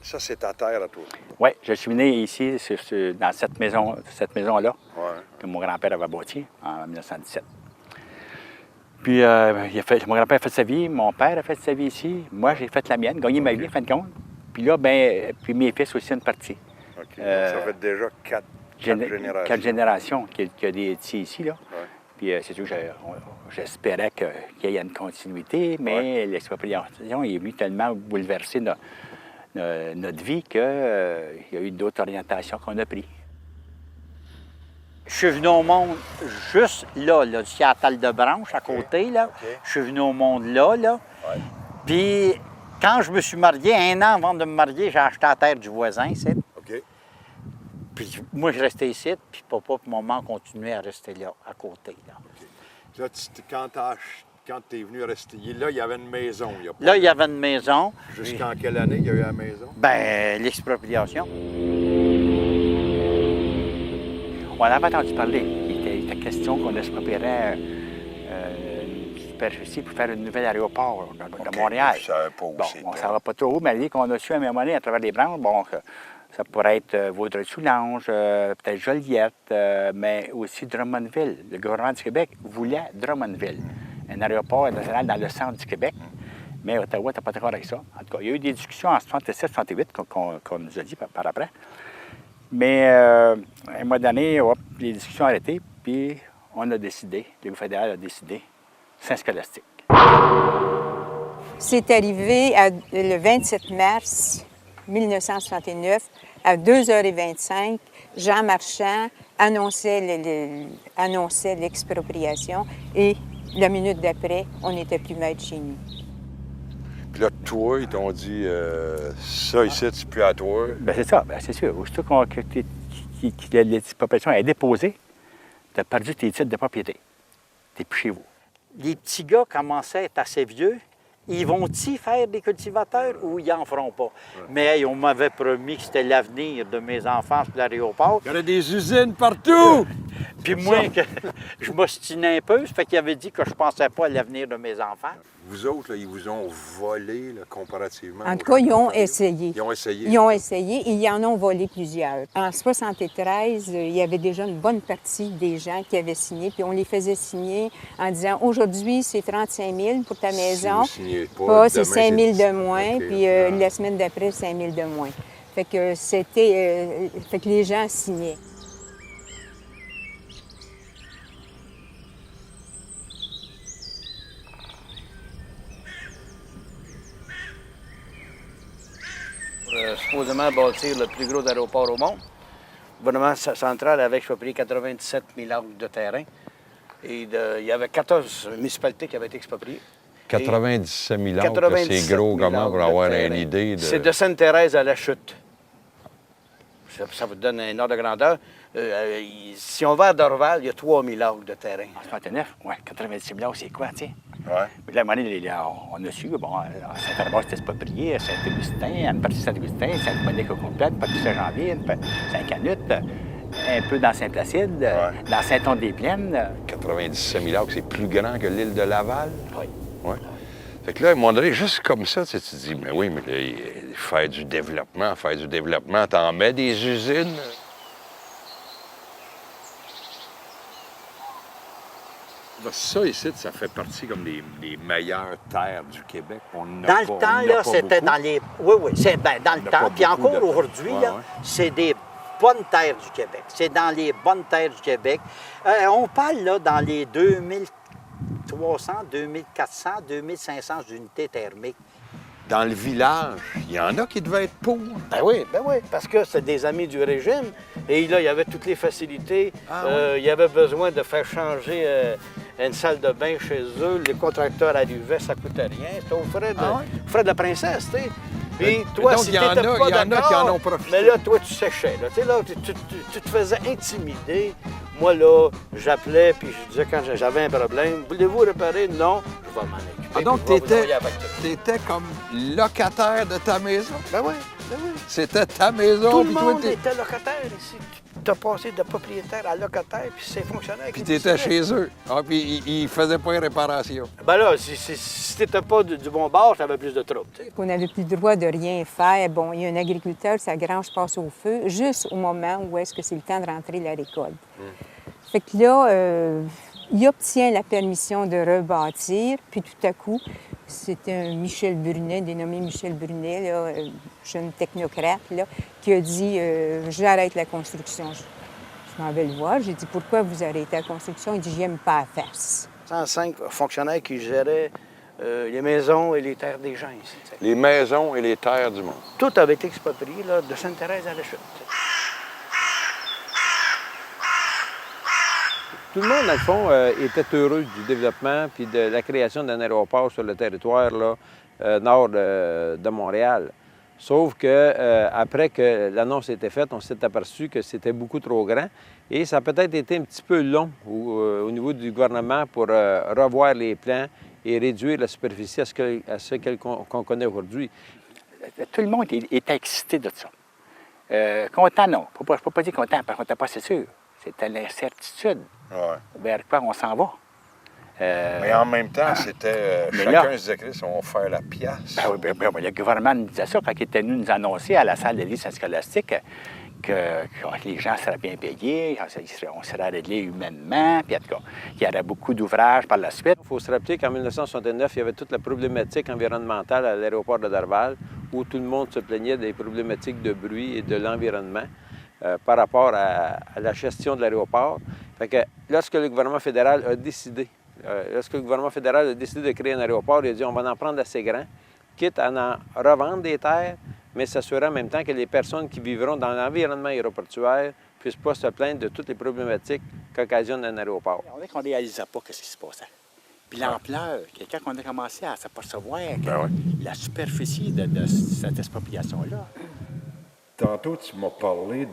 Ça, c'est ta terre à toi? Oui, je suis né ici, dans cette maison-là, Ouais. que mon grand-père avait bâtie en 1917. Puis, mon grand-père a fait sa vie, mon père a fait sa vie ici. Moi, j'ai fait la mienne, gagné ma vie, en fin de compte. Puis là, puis mes fils aussi, une partie. OK. Donc, ça fait déjà quatre générations. 4 générations qu'il y a des petits ici, là. Ouais. Puis c'est sûr que j'espérais qu'il y ait une continuité, mais l'expropriation est venue tellement bouleverser notre vie qu'il y a eu d'autres orientations qu'on a prises. Je suis venu au monde juste là, du Seattle de Branche, à côté, là. OK. Je suis venu au monde là. Ouais. Puis quand je me suis marié, 1 an avant de me marier, j'ai acheté la terre du voisin, ici. OK. Puis moi, je restais ici, puis papa et maman continuaient à rester là, à côté, là. OK. Là, quand tu es venu rester là, il y avait une maison. Là, il y avait une maison. Jusqu'en quelle année il y a eu la maison? Bien, l'expropriation. On avait entendu parler. Il était question qu'on exproprierait une superficie pour faire un nouvel aéroport de Montréal. Je savais pas où Bon, c'était. on ne savait pas trop où, mais l'idée qu'on a su à un moment donné à travers les branches, bon, que ça pourrait être Vaudreuil-Soulanges, peut-être Joliette, mais aussi Drummondville. Le gouvernement du Québec voulait Drummondville, un aéroport national dans le centre du Québec. Mais Ottawa n'était pas d'accord avec ça. En tout cas, il y a eu des discussions en 67-68 qu'on nous a dit par après. Mais un mois d'année, les discussions ont arrêté, puis on a décidé, le gouvernement fédéral a décidé, Saint-Scolastique. C'est arrivé le 27 mars 1969, à 2h25, Jean Marchand annonçait l'expropriation et la minute d'après, on n'était plus maître chez nous. Puis là, toi, ils t'ont dit, ça ici, c'est plus à toi. Bien, c'est ça, bien, c'est sûr. Aussitôt que l'expropriation est déposée, tu as perdu tes titres de propriété. Tu n'es plus chez vous. Les petits gars commençaient à être assez vieux. Ils vont-ils faire des cultivateurs ou ils n'en feront pas? Mais hey, on m'avait promis que c'était l'avenir de mes enfants sur l'aéroport. Il y a des usines partout! Puis moi, je m'ostinais un peu, ça fait qu'il avait dit que je ne pensais pas à l'avenir de mes enfants. Vous autres, là, ils vous ont volé là, comparativement. En tout cas, ils ont essayé. Ils ont essayé. Ils ont essayé et ils en ont volé plusieurs. En 1973, il y avait déjà une bonne partie des gens qui avaient signé, puis on les faisait signer en disant aujourd'hui, c'est 35 000 pour ta maison. Si vous signez pas, C'est demain, 5 000 de moins, OK. puis la semaine d'après, 5 000 de moins. Fait que fait que les gens signaient. Supposément bâtir le plus gros aéroport au monde. Le gouvernement central avait exproprié 97 000 acres de terrain. Et il y avait 14 municipalités qui avaient été expropriées. 97 000 acres, 97 c'est gros 000 comment pour acres avoir de une terrain. idée de... C'est de Sainte-Thérèse à la Chute. Ça vous donne un ordre de grandeur. Si on va à Dorval, il y a 3 000 acres de terrain. En 69, oui, 96 000 c'est quoi, tu sais? Ouais. Mais là, à un moment donné, on a su, bon, à Saint-Albert, c'était exproprié, à Saint-Augustin, une partie de Saint-Augustin, Sainte-Monique au complet, une partie de Saint-Janvier, Saint-Canute, un peu dans Saint-Placide, dans Saint-Onde-des-Plaines. 97 000 acres, c'est plus grand que l'île de Laval? Oui. Oui. Fait que là, à un moment donné, juste comme ça, tu te dis, mais oui, mais là, faire du développement, t'en mets des usines. Ça ici, ça fait partie comme des meilleures terres du Québec. Dans le temps, là, c'était dans les... Oui, c'est dans le temps. Puis encore aujourd'hui, là, ouais. c'est des bonnes terres du Québec. C'est dans les bonnes terres du Québec. On parle, là, dans les 2300, 2400, 2500 unités thermiques. Dans le village, il y en a qui devaient être pauvres. Ben oui, parce que c'est des amis du régime. Et là, il y avait toutes les facilités. Il y avait besoin de faire changer une salle de bain chez eux. Les contracteurs arrivaient, ça ne coûtait rien. C'était aux frais de la princesse, tu sais. Puis toi, donc, si il y tu en n'étais a- pas il y en a d'accord, qui en ont profité. mais là, toi, tu séchais. Là. Tu sais, là, tu te faisais intimider. Moi, là, j'appelais, puis je disais quand j'avais un problème, voulez-vous réparer? Non, je vais m'en occuper. Ah, donc, puis je vais vous envoyer la facture. t'étais comme locataire de ta maison? Ben oui. C'était ta maison. Tout le puis toi, monde était locataire ici. t'as passé de propriétaire à locataire, puis c'est fonctionnaire Puis qui tu étais décidait. chez eux. Ah, puis ils faisaient pas les réparations. Ben là, si t'étais pas du bon bord, t'avais plus de troubles, tu sais. On n'avait plus le droit de rien faire. Bon, il y a un agriculteur, sa grange passe au feu juste au moment où est-ce que c'est le temps de rentrer la récolte. Fait que là, il obtient la permission de rebâtir, puis tout à coup, c'était un Michel Brunet, dénommé Michel Brunet, là, jeune technocrate, là, qui a dit j'arrête la construction. Je m'en vais le voir. J'ai dit pourquoi vous arrêtez la construction? Il dit j'aime pas la face. 105 fonctionnaires qui géraient les maisons et les terres des gens ici, tu sais. Les maisons et les terres du monde. Tout avait été exproprié, là, de Sainte-Thérèse à la Chute. tu sais. Tout le monde, dans le fond, était heureux du développement puis de la création d'un aéroport sur le territoire là, nord de Montréal. Sauf que après que l'annonce était faite, on s'est aperçu que c'était beaucoup trop grand et ça a peut-être été un petit peu long au niveau du gouvernement pour revoir les plans et réduire la superficie à ce qu'on connaît aujourd'hui. Tout le monde était excité de ça. Content, non. Je ne peux pas dire content parce qu'on n'était pas assez sûr. C'était l'incertitude Ouais. vers quoi on s'en va. Mais en même temps, c'était. Mais Chacun là- se disait, Chris, on va faire la pièce. Ben oui, le gouvernement nous disait ça quand il était venu nous annoncer à la salle de lycée scolastique que les gens seraient bien payés, on serait réglé humainement, puis en tout cas, qu'il y aurait beaucoup d'ouvrages par la suite. Il faut se rappeler qu'en 1969, il y avait toute la problématique environnementale à l'aéroport de Dorval, où tout le monde se plaignait des problématiques de bruit et de l'environnement par rapport à la gestion de l'aéroport. Fait que lorsque le gouvernement fédéral a décidé, de créer un aéroport, il a dit on va en prendre assez grand, quitte à en revendre des terres, mais s'assurer en même temps que les personnes qui vivront dans l'environnement aéroportuaire ne puissent pas se plaindre de toutes les problématiques qu'occasionne un aéroport. On dirait qu'on ne réalisait pas ce qui se passait. Puis l'ampleur, quand on a commencé à s'apercevoir que Ben la superficie de cette expropriation-là. Tantôt, tu m'as parlé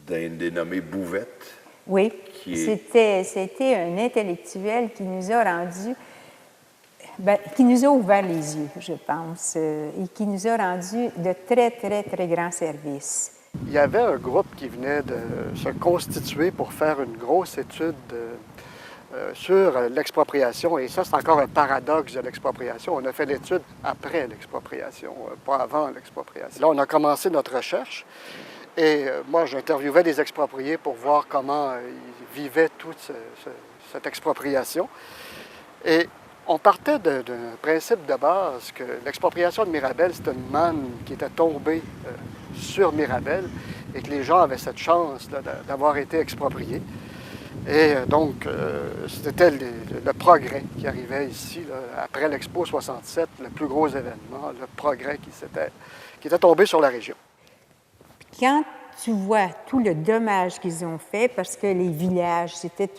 d'un dénommé Bouvette. Oui, Qui est- c'était un intellectuel qui nous a rendu, qui nous a ouvert les yeux, je pense, et qui nous a rendu de très, très, très grands services. Il y avait un groupe qui venait de se constituer pour faire une grosse étude sur l'expropriation. Et ça, c'est encore un paradoxe de l'expropriation. On a fait l'étude après l'expropriation, pas avant l'expropriation. Là, on a commencé notre recherche. Et moi, j'interviewais des expropriés pour voir comment ils vivaient toute cette expropriation. Et on partait d'un principe de base que l'expropriation de Mirabel, c'était une manne qui était tombée sur Mirabel et que les gens avaient cette chance là, d'avoir été expropriés. Et donc, c'était le progrès qui arrivait ici, là, après l'Expo 67, le plus gros événement, le progrès qui était tombé sur la région. Quand tu vois tout le dommage qu'ils ont fait, parce que les villages, c'était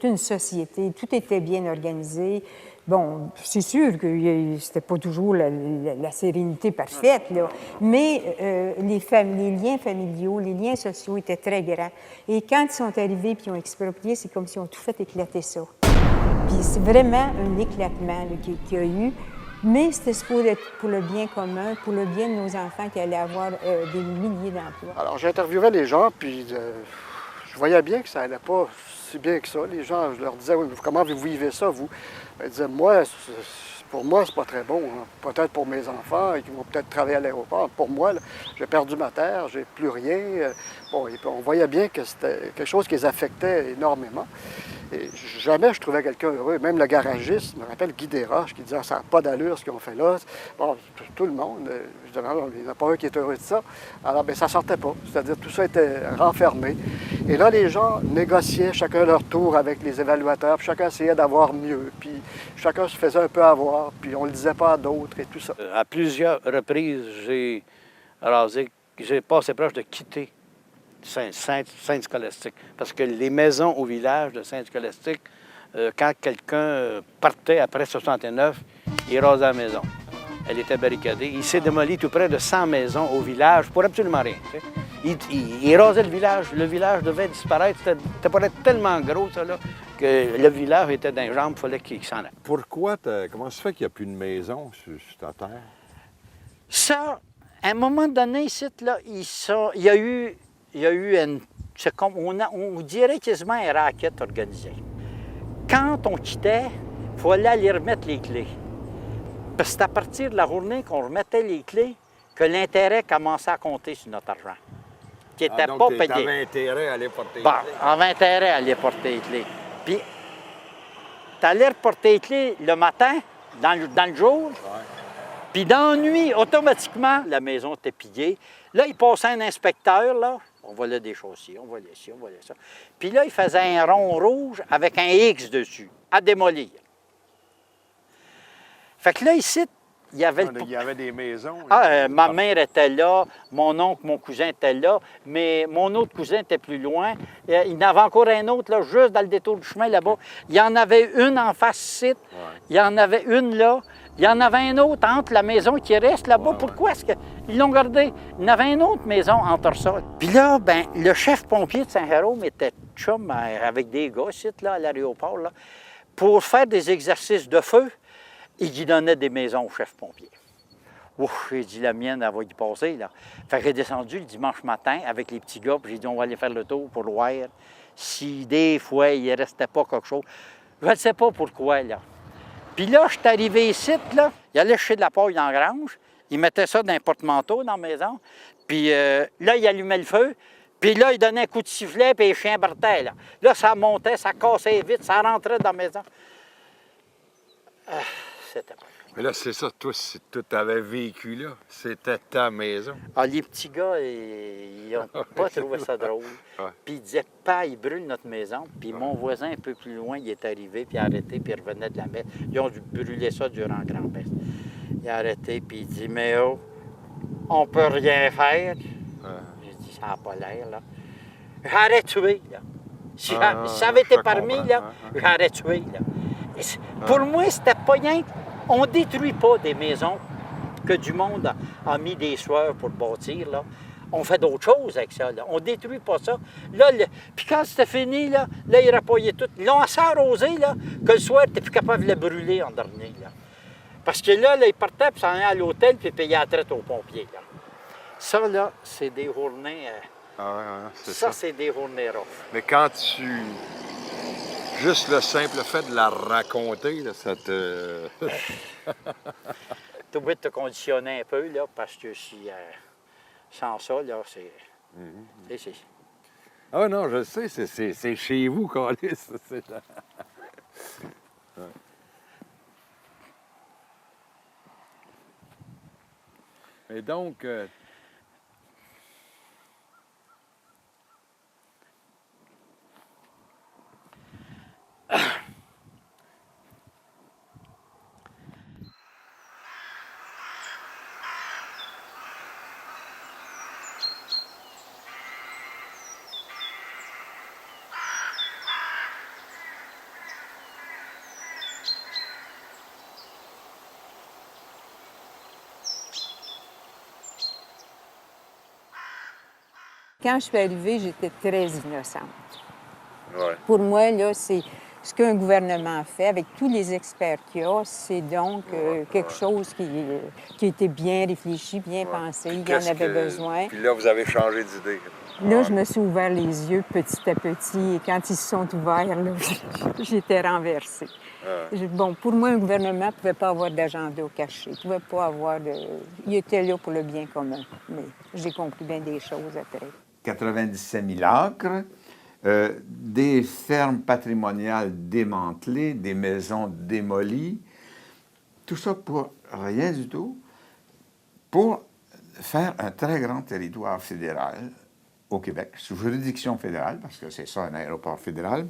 une société, tout était bien organisé. Bon, c'est sûr que c'était pas toujours la sérénité parfaite, là, mais les liens familiaux, les liens sociaux étaient très grands. Et quand ils sont arrivés et ils ont exproprié, c'est comme si on tout fait éclater ça. Puis c'est vraiment un éclatement là, qu'il y a eu. Mais c'était supposé être pour le bien commun, pour le bien de nos enfants qui allaient avoir des milliers d'emplois. Alors, j'interviewais les gens, puis je voyais bien que ça n'allait pas si bien que ça. Les gens, je leur disais, oui, comment vous vivez ça, vous? Ils disaient, pour moi, c'est pas très bon. Hein. Peut-être pour mes enfants, qui vont peut-être travailler à l'aéroport. Pour moi, là, j'ai perdu ma terre, j'ai plus rien. Bon, et puis on voyait bien que c'était quelque chose qui les affectait énormément. Et jamais je trouvais quelqu'un heureux. Même le garagiste, je me rappelle Guy Desroches, qui disait, ça n'a pas d'allure ce qu'ils ont fait là. Bon, tout le monde, je disais, non, il n'y en a pas un qui est heureux de ça. Alors, bien, ça ne sortait pas. C'est-à-dire, tout ça était renfermé. Et là, les gens négociaient chacun leur tour avec les évaluateurs, puis chacun essayait d'avoir mieux, puis chacun se faisait un peu avoir, puis on ne le disait pas à d'autres et tout ça. À plusieurs reprises, j'ai passé proche de quitter Sainte-Scolastique. Parce que les maisons au village de Sainte-Scolastique, quand quelqu'un partait après 69, il rasait la maison. Elle était barricadée. Il s'est démoli tout près de 100 maisons au village pour absolument rien. Tu sais. Il rasait le village. Le village devait disparaître. C'était pour être tellement gros, ça, là, que le village était d'un jambe, il fallait qu'il s'en aille. Pourquoi, comment ça se fait qu'il n'y a plus de maison sur ta terre? Ça, à un moment donné, ici, là, il y a eu il y a eu c'est comme, on dirait quasiment un racket organisé. Quand on quittait, il fallait aller remettre les clés. Parce que c'est à partir de la journée qu'on remettait les clés que l'intérêt commençait à compter sur notre argent, qui n'était pas payé. T'avais intérêt à aller porter Bon, on avait intérêt à aller porter les clés. Puis, tu allais reporter les clés le matin, dans le jour, puis dans la nuit, automatiquement, la maison était pillée. Là, il passait un inspecteur, là, on volait des choses ici, on volait ci, on volait ça. Puis là, il faisait un rond rouge avec un X dessus, à démolir. Fait que là, ici, il y avait... Il y avait des maisons. Ma mère était là, mon oncle, mon cousin était là, mais mon autre cousin était plus loin. Il y en avait encore un autre, là, juste dans le détour du chemin, là-bas. Il y en avait une en face site, il y en avait une là, il y en avait un autre entre la maison qui reste là-bas. Pourquoi est-ce qu'ils l'ont gardé? Il y en avait une autre maison entre ça. Puis là, ben, le chef pompier de Saint-Jérôme était chum avec des gars, site, là, à l'aéroport, là, pour faire des exercices de feu. Il lui donnait des maisons au chef pompier. Ouf, j'ai dit, la mienne, elle va y passer, là. Fait que j'ai descendu le dimanche matin avec les petits gars, puis j'ai dit, on va aller faire le tour pour voir si des fois, il ne restait pas quelque chose. Je ne sais pas pourquoi, là. Puis là, je suis arrivé ici, là, il allait chercher de la paille dans la grange, il mettait ça dans un porte-manteau dans la maison, puis là, il allumait le feu, puis là, il donnait un coup de sifflet, puis les chiens partaient, là. Là, ça montait, ça cassait vite, ça rentrait dans la maison. C'était bon. Mais là, c'est ça, toi, si tu avais vécu là, c'était ta maison. Ah, les petits gars, ils n'ont pas trouvé ça drôle. Ouais. Puis ils disaient, pas, ils brûlent notre maison. Puis mon voisin, un peu plus loin, il est arrivé, puis il a arrêté, puis il revenait de la messe. Ils ont dû brûler ça durant la grand-messe. Il a arrêté, puis il dit, mais oh, on peut rien faire. J'ai dit, ça n'a pas l'air, là. J'aurais tué, là. Si ça avait été parmi, là, j'aurais tué, là. Pour moi, c'était pas rien. On ne détruit pas des maisons que du monde a mis des sueurs pour bâtir, là. On fait d'autres choses avec ça, là. On ne détruit pas ça. Là, puis quand c'était fini, là, ils rapaillaient tout. Ils l'ont assez arrosé, là, que le soir, tu n'es plus capable de le brûler en dernier, là. Parce que là, ils partaient, puis s'en allaient à l'hôtel, puis payaient la traite aux pompiers, là. Ça, là, c'est des journées... ça, c'est des journées rough. Mais quand tu... Juste le simple fait de la raconter, là, ça te... Tu oublies de te conditionner un peu, là, parce que si, sans ça, là, c'est... Ah non, je sais, c'est chez vous, Calis. Et donc... Quand je suis arrivée, j'étais très innocente. Ouais. Pour moi, là, c'est ce qu'un gouvernement fait avec tous les experts qu'il y a, c'est donc quelque chose qui était bien réfléchi, bien pensé. Il y en avait besoin. Puis là, vous avez changé d'idée. Là, je me suis ouvert les yeux petit à petit et quand ils se sont ouverts, là, j'étais renversée. Bon, pour moi, un gouvernement ne pouvait pas avoir d'agenda caché. Il pouvait pas avoir de... Il était là pour le bien commun. Mais j'ai compris bien des choses après. 97 000 acres, des fermes patrimoniales démantelées, des maisons démolies, tout ça pour rien du tout, pour faire un très grand territoire fédéral au Québec, sous juridiction fédérale, parce que c'est ça, un aéroport fédéral,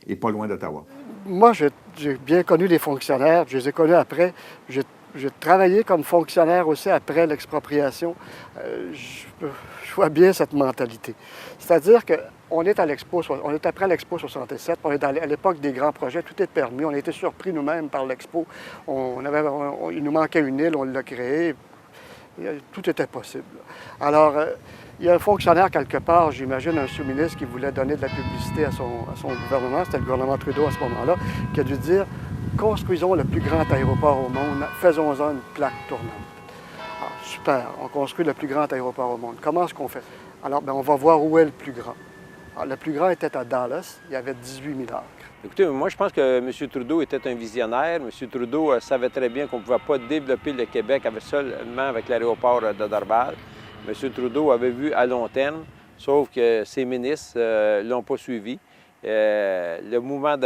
et pas loin d'Ottawa. Moi, j'ai bien connu les fonctionnaires, je les ai connus après. J'ai travaillé comme fonctionnaire aussi après l'expropriation. Je vois bien cette mentalité. C'est-à-dire qu'on est à l'Expo, on est après l'Expo 67, on est à l'époque des grands projets, tout est permis. On a été surpris nous-mêmes par l'Expo. Il nous manquait une île, on l'a créée. Tout était possible. Alors, il y a un fonctionnaire quelque part, j'imagine un sous-ministre qui voulait donner de la publicité à son gouvernement, c'était le gouvernement Trudeau à ce moment-là, qui a dû dire « Construisons le plus grand aéroport au monde, faisons-en une plaque tournante. » Super, on construit le plus grand aéroport au monde. Comment est-ce qu'on fait? Alors, on va voir où est le plus grand. Alors, le plus grand était à Dallas, il y avait 18 000 acres. Écoutez, moi, je pense que M. Trudeau était un visionnaire. M. Trudeau savait très bien qu'on ne pouvait pas développer le Québec seulement avec l'aéroport de Dorval. M. Trudeau avait vu à long terme, sauf que ses ministres ne l'ont pas suivi. Le mouvement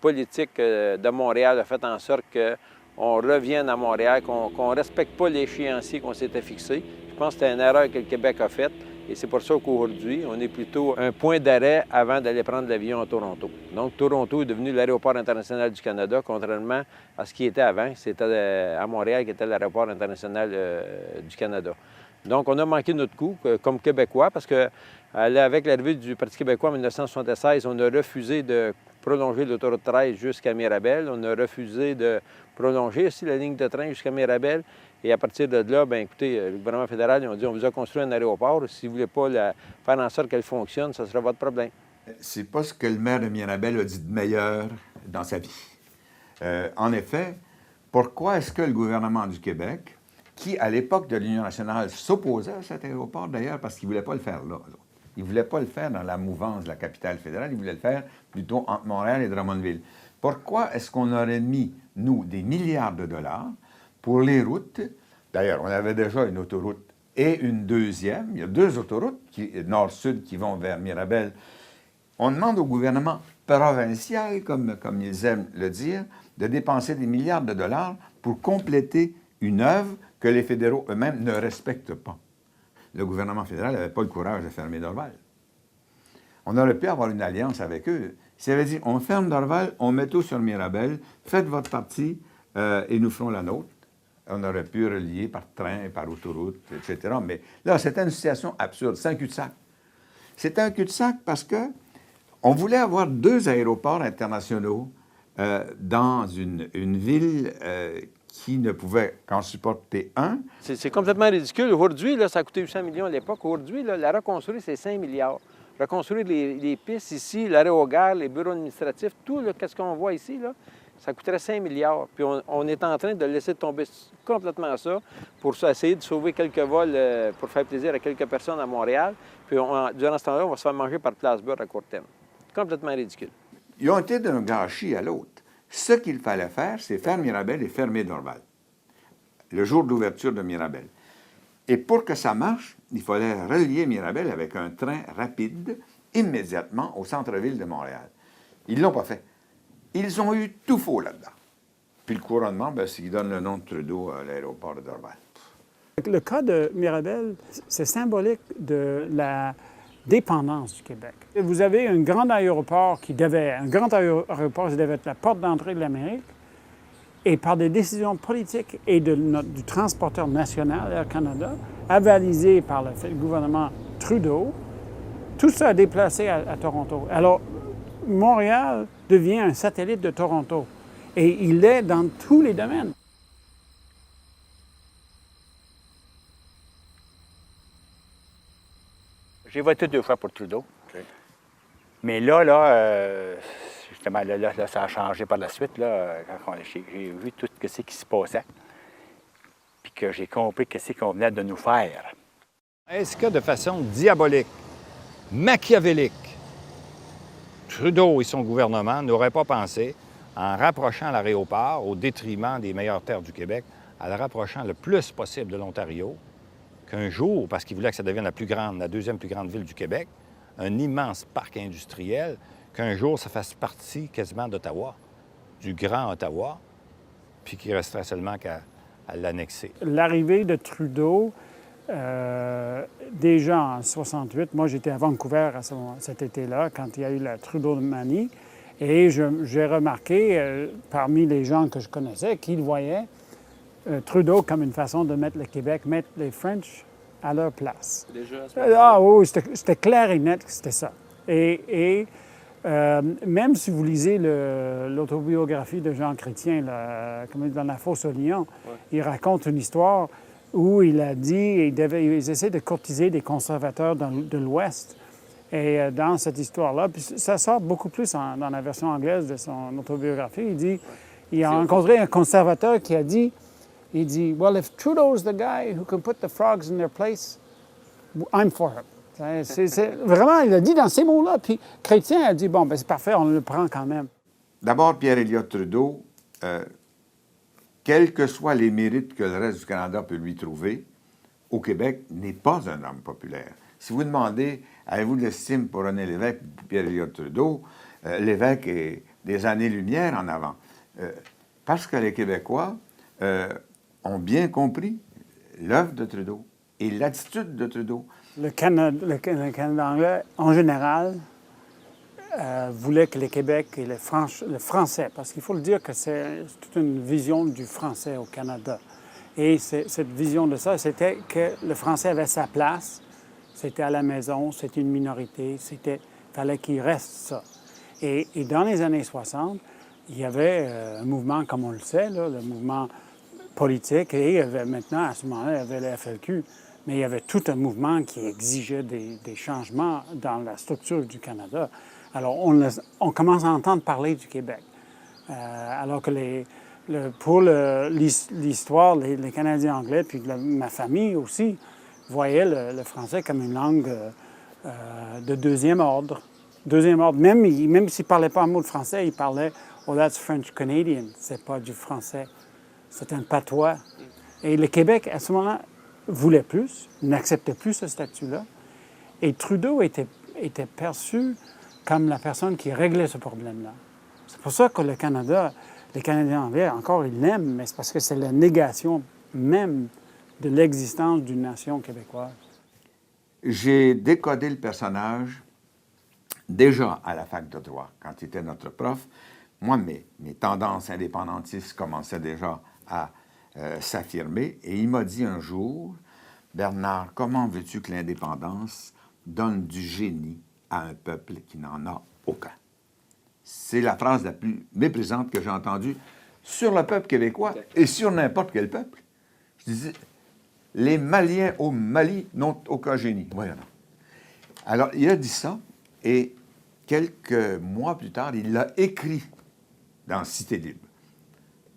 politique de Montréal a fait en sorte qu'on revienne à Montréal, qu'on ne respecte pas l'échéancier qu'on s'était fixé. Je pense que c'était une erreur que le Québec a faite. Et c'est pour ça qu'aujourd'hui, on est plutôt un point d'arrêt avant d'aller prendre l'avion à Toronto. Donc, Toronto est devenu l'aéroport international du Canada, contrairement à ce qui était avant. C'était à Montréal qui était l'aéroport international du Canada. Donc, on a manqué notre coup comme Québécois parce que avec l'arrivée du Parti québécois en 1976, on a refusé de prolonger l'autoroute 13 jusqu'à Mirabel. On a refusé de prolonger aussi la ligne de train jusqu'à Mirabel. Et à partir de là, bien, écoutez, le gouvernement fédéral, ils ont dit, on vous a construit un aéroport. Si vous ne voulez pas faire en sorte qu'elle fonctionne, ça sera votre problème. C'est pas ce que le maire de Mirabel a dit de meilleur dans sa vie. En effet, pourquoi est-ce que le gouvernement du Québec, qui, à l'époque de l'Union nationale, s'opposait à cet aéroport, d'ailleurs, parce qu'il ne voulait pas le faire là. Il ne voulait pas le faire dans la mouvance de la capitale fédérale, il voulait le faire plutôt entre Montréal et Drummondville. Pourquoi est-ce qu'on aurait mis, nous, des milliards de dollars pour les routes? D'ailleurs, on avait déjà une autoroute et une deuxième. Il y a deux autoroutes, nord-sud, qui vont vers Mirabel. On demande au gouvernement provincial, comme ils aiment le dire, de dépenser des milliards de dollars pour compléter une œuvre que les fédéraux eux-mêmes ne respectent pas. Le gouvernement fédéral n'avait pas le courage de fermer Dorval. On aurait pu avoir une alliance avec eux. S'ils avaient dit, on ferme Dorval, on met tout sur Mirabel, faites votre partie et nous ferons la nôtre. On aurait pu relier par train, par autoroute, etc. Mais là, c'était une situation absurde. C'est un cul-de-sac. C'est un cul-de-sac parce que on voulait avoir deux aéroports internationaux dans une ville qui ne pouvait qu'en supporter un. C'est complètement ridicule. Aujourd'hui, là, ça a coûté 800 millions à l'époque. Aujourd'hui, là, la reconstruire, c'est 5 milliards. Reconstruire les pistes ici, l'aérogare, les bureaux administratifs, tout ce qu'on voit ici, là, ça coûterait 5 milliards. Puis on est en train de laisser tomber complètement ça pour essayer de sauver quelques vols pour faire plaisir à quelques personnes à Montréal. Puis durant ce temps-là, on va se faire manger par Place Beurre à court terme. Complètement ridicule. Ils ont été d'un gâchis à l'autre. Ce qu'il fallait faire, c'est faire Mirabel et fermer Dorval, le jour d'ouverture de Mirabel. Et pour que ça marche, il fallait relier Mirabel avec un train rapide immédiatement au centre-ville de Montréal. Ils ne l'ont pas fait. Ils ont eu tout faux là-dedans. Puis le couronnement, c'est ce qui donne le nom de Trudeau à l'aéroport de Dorval. Le cas de Mirabel, c'est symbolique de la dépendance du Québec. Vous avez un grand aéroport qui devait être la porte d'entrée de l'Amérique, et par des décisions politiques et du transporteur national, Air Canada, avalisé par le gouvernement Trudeau, tout ça a déplacé à Toronto. Alors, Montréal devient un satellite de Toronto, et il est dans tous les domaines. J'ai voté 2 fois pour Trudeau. Okay. Mais là, justement, là, ça a changé par la suite, là, quand j'ai vu tout ce qui se passait, puis que j'ai compris ce qu'on venait de nous faire. Est-ce que de façon diabolique, machiavélique, Trudeau et son gouvernement n'auraient pas pensé, en rapprochant l'aéroport au détriment des meilleures terres du Québec, en le rapprochant le plus possible de l'Ontario, qu'un jour, parce qu'il voulait que ça devienne la deuxième plus grande ville du Québec, un immense parc industriel, qu'un jour, ça fasse partie quasiment d'Ottawa, du Grand Ottawa, puis qu'il resterait seulement qu'à l'annexer. L'arrivée de Trudeau, déjà en 68, moi j'étais à Vancouver cet été-là, quand il y a eu la Trudeau-manie, et j'ai remarqué, parmi les gens que je connaissais, qu'ils voyaient Trudeau comme une façon de mettre le Québec, mettre les French à leur place. Déjà, ah oui, c'était clair et net que c'était ça. Et même si vous lisez l'autobiographie de Jean Chrétien, comme dans La Fosse aux Lions, il raconte une histoire où il a dit qu'ils essaient de courtiser des conservateurs de l'Ouest. Et dans cette histoire-là, puis ça sort beaucoup plus dans la version anglaise de son autobiographie, il dit, il a rencontré un conservateur qui a dit, well, if Trudeau's the guy who can put the frogs in their place, I'm for him. Vraiment, il a dit dans ces mots-là. Puis Chrétien a dit, bon, ben c'est parfait, on le prend quand même. D'abord, Pierre Elliott Trudeau, quels que soient les mérites que le reste du Canada peut lui trouver, au Québec, n'est pas un homme populaire. Si vous demandez, avez-vous de l'estime pour René Lévesque ou pour Pierre Elliott Trudeau, Lévesque est des années-lumière en avant. Parce que les Québécois ont bien compris l'œuvre de Trudeau et l'attitude de Trudeau. Le Canada anglais, en général, voulait que le Québec et le français, parce qu'il faut le dire que c'est toute une vision du français au Canada. Et cette vision de ça, c'était que le français avait sa place, c'était à la maison, c'était une minorité, il fallait qu'il reste ça. Et dans les années 60, il y avait un mouvement, comme on le sait, là, le mouvement politique, et il y avait maintenant, à ce moment-là, il y avait le FLQ, mais il y avait tout un mouvement qui exigeait des changements dans la structure du Canada. Alors, on commence à entendre parler du Québec. Alors que pour l'histoire, les Canadiens anglais, puis ma famille aussi, voyaient le français comme une langue de deuxième ordre. Deuxième ordre. Même s'ils ne parlaient pas un mot de français, ils parlaient « Oh, that's French Canadian ». C'est pas du français. C'est un patois. Et le Québec, à ce moment-là, voulait plus, n'acceptait plus ce statut-là. Et Trudeau était perçu comme la personne qui réglait ce problème-là. C'est pour ça que le Canada, les Canadiens anglais, encore, ils l'aiment, mais c'est parce que c'est la négation même de l'existence d'une nation québécoise. J'ai décodé le personnage déjà à la fac de droit, quand il était notre prof. Moi, mes tendances indépendantistes commençaient déjà à s'affirmer. Et il m'a dit un jour, « Bernard, comment veux-tu que l'indépendance donne du génie à un peuple qui n'en a aucun? » C'est la phrase la plus méprisante que j'ai entendue sur le peuple québécois et sur n'importe quel peuple. Je disais, les Maliens au Mali n'ont aucun génie. Voyons. Alors, il a dit ça, et quelques mois plus tard, il l'a écrit dans Cité libre.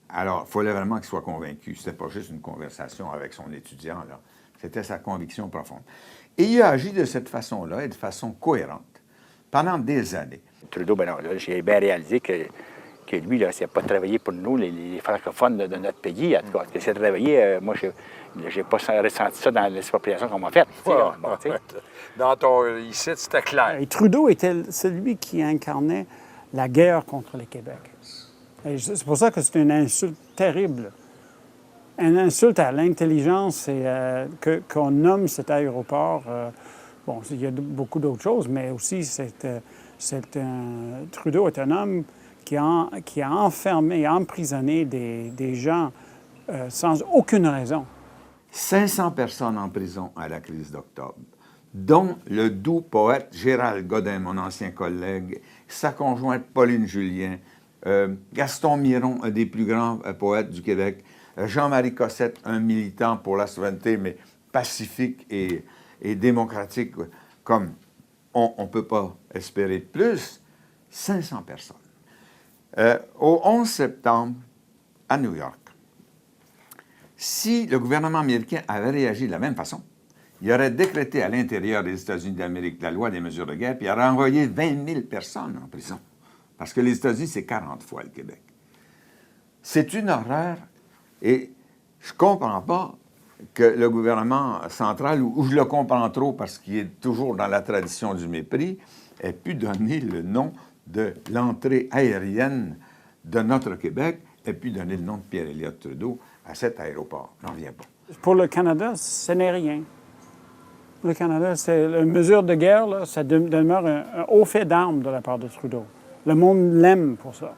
Alors, il fallait vraiment qu'il soit convaincu. Ce n'était pas juste une conversation avec son étudiant, là. C'était sa conviction profonde. Et il a agi de cette façon-là, et de façon cohérente, pendant des années. Trudeau, ben non, j'ai bien réalisé que lui, là, c'est pas travaillé pour nous, les francophones de notre pays. En tout cas, c'est travailler, moi, je n'ai pas ressenti ça dans l'expropriation qu'on m'a faite. Dans ton ici, c'était clair. Et Trudeau était celui qui incarnait la guerre contre le Québec. Et c'est pour ça que c'est une insulte terrible. Une insulte à l'intelligence et qu'on nomme cet aéroport. Bon, il y a beaucoup d'autres choses, mais aussi Trudeau est un homme qui a enfermé et emprisonné des gens sans aucune raison. 500 personnes en prison à la crise d'octobre, dont le doux poète Gérald Godin, mon ancien collègue, sa conjointe Pauline Julien, Gaston Miron, un des plus grands poètes du Québec, Jean-Marie Cossette, un militant pour la souveraineté, mais pacifique et démocratique, comme on ne peut pas espérer de plus, 500 personnes. Au 11 septembre, à New York, si le gouvernement américain avait réagi de la même façon, il aurait décrété à l'intérieur des États-Unis d'Amérique la loi des mesures de guerre, puis il aurait envoyé 20 000 personnes en prison. Parce que les États-Unis, c'est 40 fois le Québec. C'est une horreur, et je ne comprends pas que le gouvernement central, ou je le comprends trop parce qu'il est toujours dans la tradition du mépris, ait pu donner le nom de l'entrée aérienne de notre Québec, ait pu donner le nom de Pierre Elliott Trudeau à cet aéroport. J'en reviens pas. Pour le Canada, ce n'est rien. Le Canada, c'est une mesure de guerre, là, ça demeure un haut fait d'armes de la part de Trudeau. Le monde l'aime pour ça.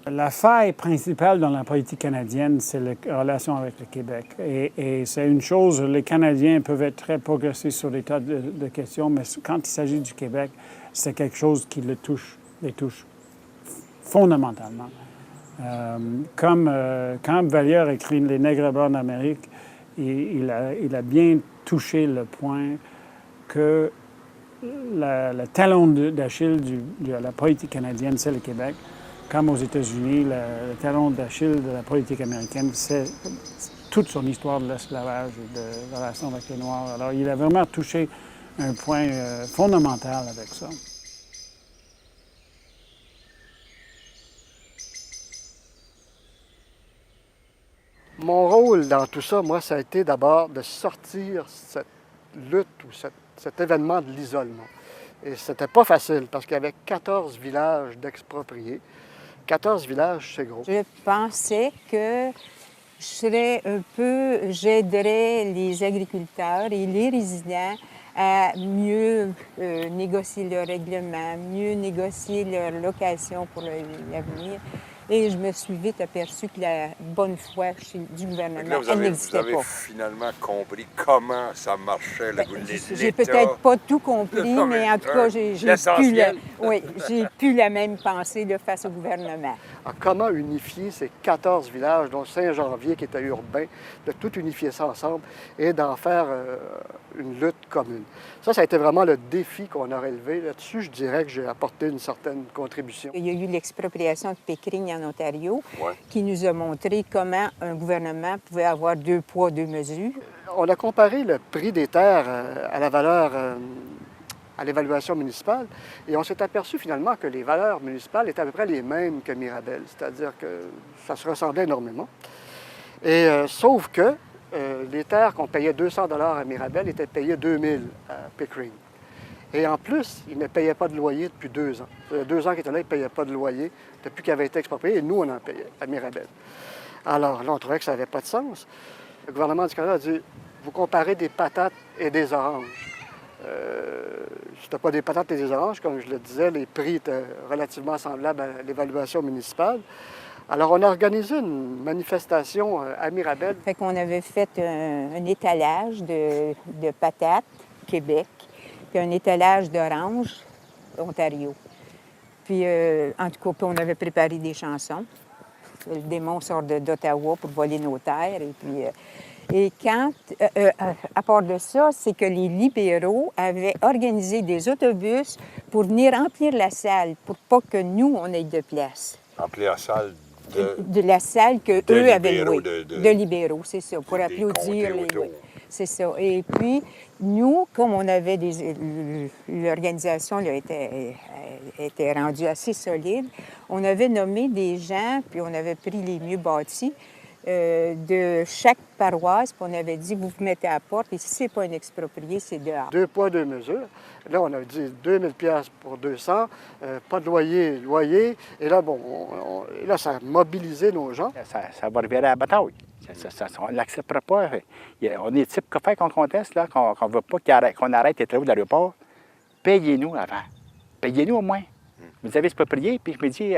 La faille principale dans la politique canadienne, c'est la relation avec le Québec. Et c'est une chose, les Canadiens peuvent être très progressistes sur des tas de questions, mais quand il s'agit du Québec, c'est quelque chose qui les touche fondamentalement. Quand Vallière écrit « Les nègres blancs d'Amérique », il a bien touché le point que le talon d'Achille de la politique canadienne, c'est le Québec. Comme aux États-Unis, le talon d'Achille de la politique américaine, c'est toute son histoire de l'esclavage et de relations avec les Noirs. Alors, il a vraiment touché un point fondamental avec ça. Mon rôle dans tout ça, moi, ça a été d'abord de sortir cette lutte ou cet événement de l'isolement. Et c'était pas facile parce qu'il y avait 14 villages d'expropriés. 14 villages, c'est gros. Je pensais que j'aiderais les agriculteurs et les résidents à mieux négocier leur règlement, mieux négocier leur location pour l'avenir. Et je me suis vite aperçue que la bonne foi du gouvernement, Là, elle n'existait vous avez pas. finalement compris comment ça marchait, Ben, l'État. j'ai peut-être pas tout compris, Non, mais en tout cas, j'ai plus la même pensée là, face au gouvernement. Alors, comment unifier ces 14 villages, dont Saint-Janvier qui était urbain, de tout unifier ça ensemble et d'en faire une lutte commune. Ça a été vraiment le défi qu'on a relevé. Là-dessus, je dirais que j'ai apporté une certaine contribution. Il y a eu l'expropriation de Pickering en Ontario qui nous a montré comment un gouvernement pouvait avoir 2 poids, 2 mesures. On a comparé le prix des terres à la valeur, à l'évaluation municipale, et on s'est aperçu finalement que les valeurs municipales étaient à peu près les mêmes que Mirabel, c'est-à-dire que ça se ressemblait énormément. Et sauf que les terres qu'on payait 200 $ à Mirabel étaient payées 2000 à Pickering. Et en plus, ils ne payaient pas de loyer depuis 2 ans. Il y a 2 ans qu'ils étaient là, ils ne payaient pas de loyer depuis qu'ils avaient été expropriés, et nous, on en payait à Mirabel. Alors là, on trouvait que ça n'avait pas de sens. Le gouvernement du Canada a dit, vous comparez des patates et des oranges. C'était pas des patates et des oranges, comme je le disais, les prix étaient relativement semblables à l'évaluation municipale. Alors, on a organisé une manifestation à Mirabel. Fait qu'on avait fait un étalage de patates, Québec, puis un étalage d'oranges, Ontario. Puis, en tout cas, on avait préparé des chansons. Le démon sort d'Ottawa pour voler nos terres. Et quand, à part de ça, c'est que les libéraux avaient organisé des autobus pour venir remplir la salle, pour pas que nous, on ait de place. Remplir la salle de la salle qu'eux avaient louée. De libéraux, c'est ça, pour applaudir les... autour. C'est ça. Et puis, nous, comme on avait l'organisation était rendue assez solide, on avait nommé des gens, puis on avait pris les mieux bâtis de chaque paroisse, puis on avait dit, vous vous mettez à la porte, et si ce n'est pas un exproprié, c'est dehors. 2 poids, 2 mesures. Là, on a dit 2000 $, pour 200, pas de loyer. Et là, bon, là, ça a mobilisé nos gens. Ça va revirer à la bataille. On n'acceptera pas. On est type que faire qu'on conteste, là, qu'on ne veut pas qu'on arrête les travaux de l'aéroport. Payez-nous avant. Payez-nous au moins. Vous avez exproprié, puis je me dis,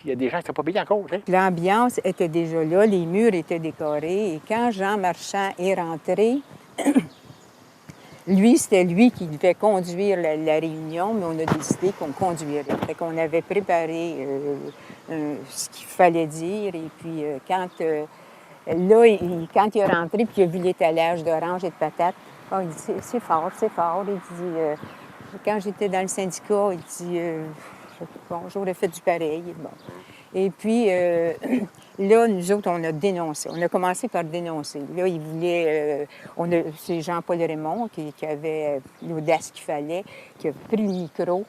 il y a des gens qui ne sont pas payés encore. Hein? L'ambiance était déjà là, les murs étaient décorés. Et quand Jean Marchand est rentré, c'était lui qui devait conduire la réunion, mais on a décidé qu'on conduirait. Fait qu'on avait préparé ce qu'il fallait dire. Et puis, quand il est rentré puis il a vu l'étalage d'oranges et de patates, il dit « C'est fort, c'est fort. » Il dit quand j'étais dans le syndicat, il dit bon, j'aurais fait du pareil. Bon. Et puis, là, nous autres, on a dénoncé. On a commencé par dénoncer. Là, il voulait... c'est Jean-Paul Raymond qui avait l'audace qu'il fallait, qui a pris le micro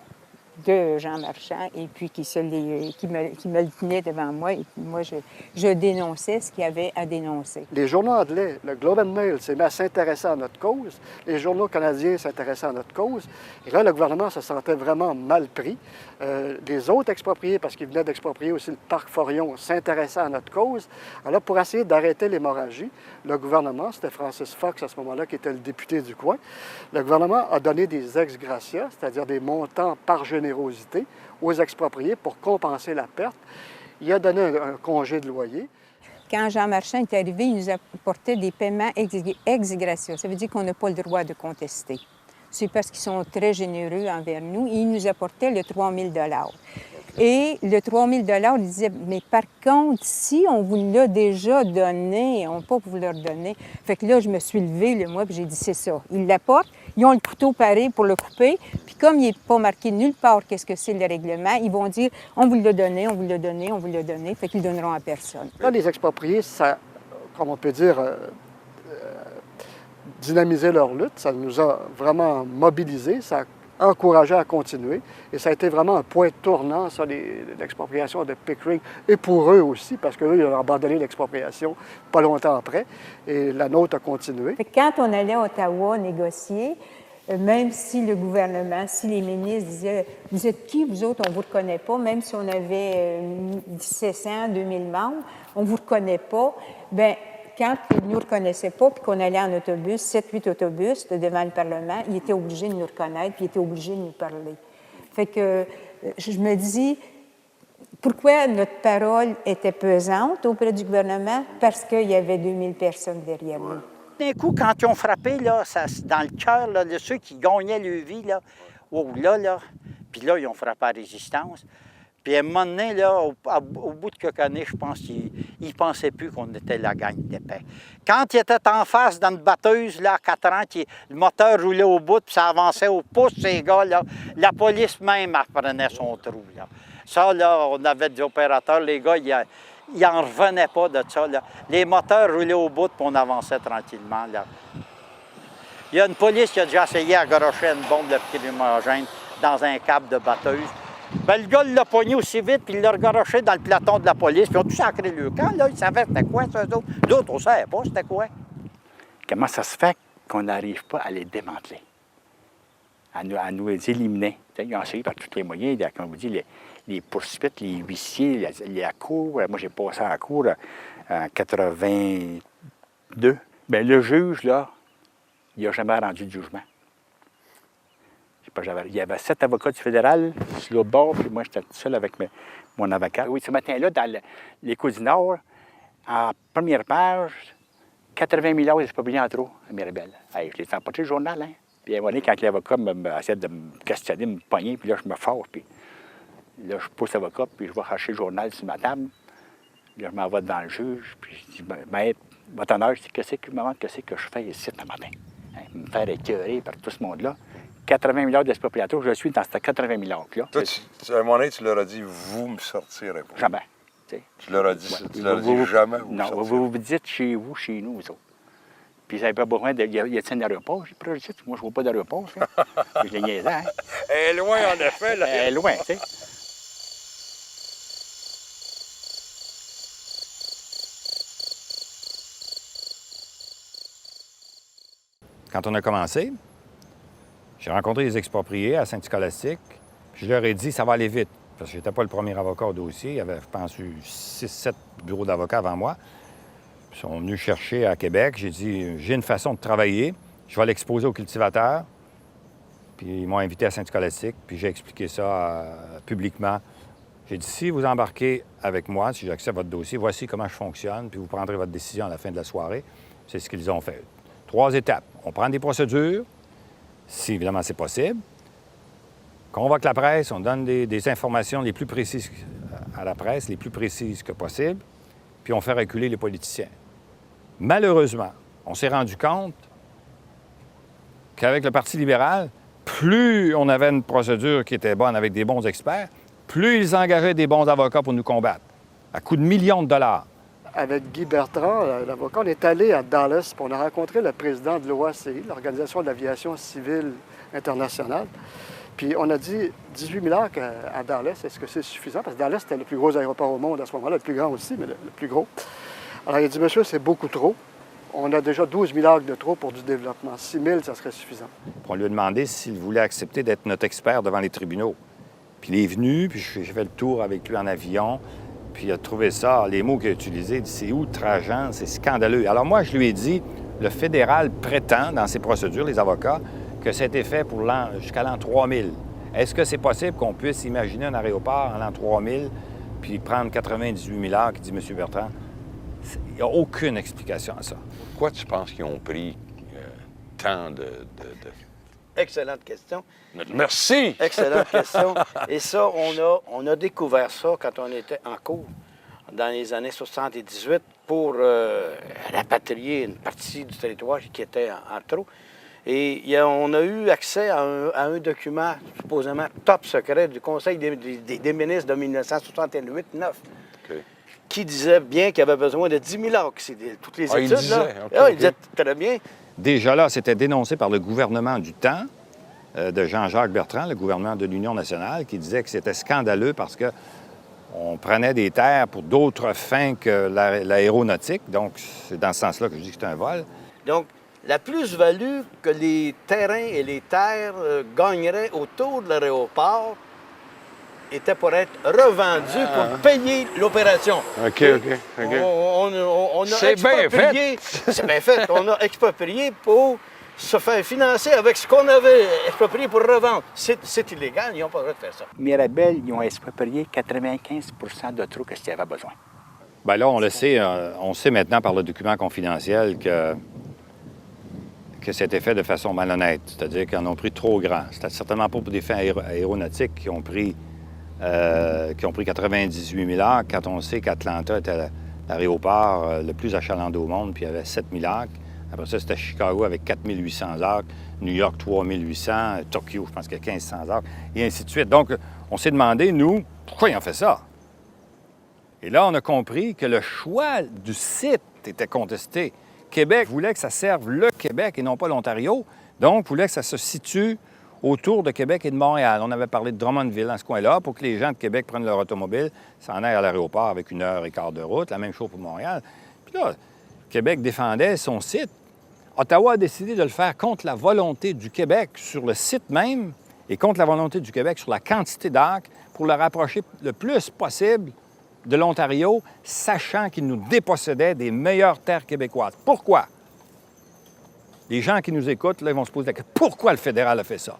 de Jean Marchand et puis qui me le tenait devant moi. Et puis moi, je dénonçais ce qu'il y avait à dénoncer. Les journaux anglais, le Globe and Mail s'est mis à s'intéresser à notre cause. Les journaux canadiens s'intéressaient à notre cause. Et là, le gouvernement se sentait vraiment mal pris. Les autres expropriés, parce qu'ils venaient d'exproprier aussi le parc Forion, s'intéressaient à notre cause. Alors, pour essayer d'arrêter l'hémorragie, le gouvernement, c'était Francis Fox à ce moment-là, qui était le député du coin, le gouvernement a donné des ex gratia, c'est-à-dire des montants par générosité, aux expropriés pour compenser la perte. Il a donné un congé de loyer. Quand Jean Marchand est arrivé, il nous apportait des paiements ex gratia. Ça veut dire qu'on n'a pas le droit de contester. C'est parce qu'ils sont très généreux envers nous. Et il nous apportait le 3 000 $. Et le 3 000 $, il disait, mais par contre, si on vous l'a déjà donné, on ne peut pas vous le redonner. Fait que là, je me suis levée, moi, puis j'ai dit, c'est ça. Ils l'apportent, ils ont le couteau paré pour le couper, puis comme il n'est pas marqué nulle part qu'est-ce que c'est le règlement, ils vont dire, on vous l'a donné, on vous l'a donné, on vous l'a donné, fait qu'ils ne donneront à personne. Là, les expropriés, ça, comme on peut dire, dynamisé leur lutte, ça nous a vraiment mobilisés, ça a encouragé à continuer. Et ça a été vraiment un point tournant, ça, l'expropriation de Pickering. Et pour eux aussi, parce qu'eux, ils ont abandonné l'expropriation pas longtemps après. Et la nôtre a continué. Fait que quand on allait à Ottawa négocier, même si le gouvernement, si les ministres disaient « Vous êtes qui, vous autres, on ne vous reconnaît pas », même si on avait 1700, 2000 membres, on ne vous reconnaît pas, bien, quand ils ne nous reconnaissaient pas, puis qu'on allait en autobus, 7-8 autobus devant le Parlement, ils étaient obligés de nous reconnaître, puis ils étaient obligés de nous parler. Fait que je me dis, pourquoi notre parole était pesante auprès du gouvernement? Parce qu'il y avait 2000 personnes derrière nous. D'un coup, quand ils ont frappé, là, dans le cœur de ceux qui gagnaient leur vie, là, puis là, ils ont frappé à résistance. Puis à un moment donné, là, au bout de quelques années, je pense qu'ils ne pensaient plus qu'on était la gang d'épais. Quand ils étaient en face dans une batteuse, là, à 4 ans, le moteur roulait au bout, puis ça avançait au pouce, ces gars, là, la police même prenait son trou, là. Ça, là, on avait des opérateurs, les gars, ils n'en revenaient pas de ça, là. Les moteurs roulaient au bout, puis on avançait tranquillement, là. Il y a une police qui a déjà essayé à garocher une bombe de lacrymogène dans un câble de batteuse. Bien, le gars l'a pogné aussi vite, puis il l'a garoché dans le peloton de la police, puis ils ont tout sacré le camp, là. Ils savaient c'était quoi, ça, eux autres. Nous autres, on ne savait pas c'était quoi. Comment ça se fait qu'on n'arrive pas à les démanteler, à nous éliminer? Ils ont essayé par tous les moyens, comme vous dites, les poursuites, les huissiers, la cour. Moi, j'ai passé à la cour en 82. Bien, le juge, là, il n'a jamais rendu de jugement. Il y avait 7 avocats du fédéral sur l'autre bord, puis moi, j'étais tout seul avec mon avocat. Oui, ce matin-là, dans l'Écho du Nord, en première page, 80 milliards d'expropriés en trop à Mirabel. Hey, je l'ai emporté le journal, hein? Puis à un moment donné, quand l'avocat essaie de me questionner, me pogner, puis là, je me force, puis là, je pousse l'avocat, puis je vais chercher le journal sur ma table. Là, je m'en vais devant le juge, puis je dis, maître, votre honneur, qu'est-ce que je fais ici ce matin? Hein, me faire écœurer par tout ce monde-là. 80 milliards d'expropriateurs, je suis dans ces 80 milliards-là. Toi, à un moment donné, tu leur as dit, vous me sortirez pas. Jamais. Tu leur as dit ça. Tu leur as dit jamais vous me sortirez. Non, vous dites chez vous, chez nous, vous autres. Puis, ils n'avaient pas besoin de. Y a-t-il un aéroport? J'ai dit, moi, je ne vois pas d'aéroport. Je les niaisais, hein? Elle est loin, en effet. Là. Elle est loin, tu sais. Quand on a commencé, j'ai rencontré les expropriés à Saint-Scolastique. Je leur ai dit, ça va aller vite. Parce que je n'étais pas le premier avocat au dossier. Il y avait, je pense, eu 6-7 bureaux d'avocats avant moi. Ils sont venus chercher à Québec. J'ai dit, j'ai une façon de travailler. Je vais l'exposer aux cultivateurs. Puis ils m'ont invité à Saint-Scolastique. Puis j'ai expliqué ça publiquement. J'ai dit, si vous embarquez avec moi, si j'accepte votre dossier, voici comment je fonctionne. Puis vous prendrez votre décision à la fin de la soirée. C'est ce qu'ils ont fait. 3 étapes. On prend des procédures, si évidemment c'est possible. Convoque la presse, on donne des informations les plus précises à la presse, les plus précises que possible, puis on fait reculer les politiciens. Malheureusement, on s'est rendu compte qu'avec le Parti libéral, plus on avait une procédure qui était bonne avec des bons experts, plus ils engageaient des bons avocats pour nous combattre, à coût de millions de dollars. Avec Guy Bertrand, l'avocat, on est allé à Dallas, puis on a rencontré le président de l'OACI, l'Organisation de l'aviation civile internationale. Puis on a dit 18 000 acres à Dallas, est-ce que c'est suffisant? Parce que Dallas, c'était le plus gros aéroport au monde à ce moment-là, le plus grand aussi, mais le plus gros. Alors il a dit, monsieur, c'est beaucoup trop. On a déjà 12 000 acres de trop pour du développement. 6 000, ça serait suffisant. On lui a demandé s'il voulait accepter d'être notre expert devant les tribunaux. Puis il est venu, puis j'ai fait le tour avec lui en avion. Puis il a trouvé ça, les mots qu'il a utilisés, c'est outrageant, c'est scandaleux. Alors moi, je lui ai dit, le fédéral prétend, dans ses procédures, les avocats, que c'était fait pour jusqu'à l'an 3000. Est-ce que c'est possible qu'on puisse imaginer un aéroport en l'an 3000 puis prendre 98 000 acres, dit M. Bertrand? Il n'y a aucune explication à ça. Pourquoi tu penses qu'ils ont pris tant de... Excellente question. Merci! Excellente question. Et ça, on a découvert ça quand on était en cours, dans les années 78, pour rapatrier une partie du territoire qui était en trop. Et on a eu accès à un document, supposément top secret, du Conseil des ministres de 1968-9, qui disait bien qu'il y avait besoin de 10 000 acres. C'est toutes les études, il disait, là. okay. Il disait très bien. Déjà là, c'était dénoncé par le gouvernement du temps de Jean-Jacques Bertrand, le gouvernement de l'Union nationale, qui disait que c'était scandaleux parce qu'on prenait des terres pour d'autres fins que l'aéronautique. Donc, c'est dans ce sens-là que je dis que c'est un vol. Donc, la plus-value que les terrains et les terres gagneraient autour de l'aéroport était pour être revendue pour payer l'opération. OK. On a C'est bien exproprié. C'est bien fait. On a exproprié pour se faire financer avec ce qu'on avait exproprié pour revendre. C'est illégal, ils n'ont pas le droit de faire ça. Mirabel, ils ont exproprié 95 de trop que ce qu'il y avait besoin. Bien là, on sait maintenant par le document confidentiel que c'était fait de façon malhonnête, c'est-à-dire qu'ils en ont pris trop grand. C'était certainement pas pour des fins aéronautiques qui ont pris 98 000 acres, quand on sait qu'Atlanta était l'aéroport le plus achalandé au monde, puis il y avait 7 000 acres. Après ça, c'était Chicago avec 4 800 acres, New York 3 800, Tokyo, je pense qu'il y a 1 500 acres, et ainsi de suite. Donc, on s'est demandé, nous, pourquoi ils ont fait ça? Et là, on a compris que le choix du site était contesté. Québec voulait que ça serve le Québec et non pas l'Ontario, donc voulait que ça se situe autour de Québec et de Montréal. On avait parlé de Drummondville, dans ce coin-là, pour que les gens de Québec prennent leur automobile, s'en aillent à l'aéroport avec 1h15 de route, la même chose pour Montréal. Puis là, Québec défendait son site. Ottawa a décidé de le faire contre la volonté du Québec sur le site même et contre la volonté du Québec sur la quantité d'acres pour le rapprocher le plus possible de l'Ontario, sachant qu'il nous dépossédait des meilleures terres québécoises. Pourquoi? Les gens qui nous écoutent, là, ils vont se poser la question, pourquoi le fédéral a fait ça?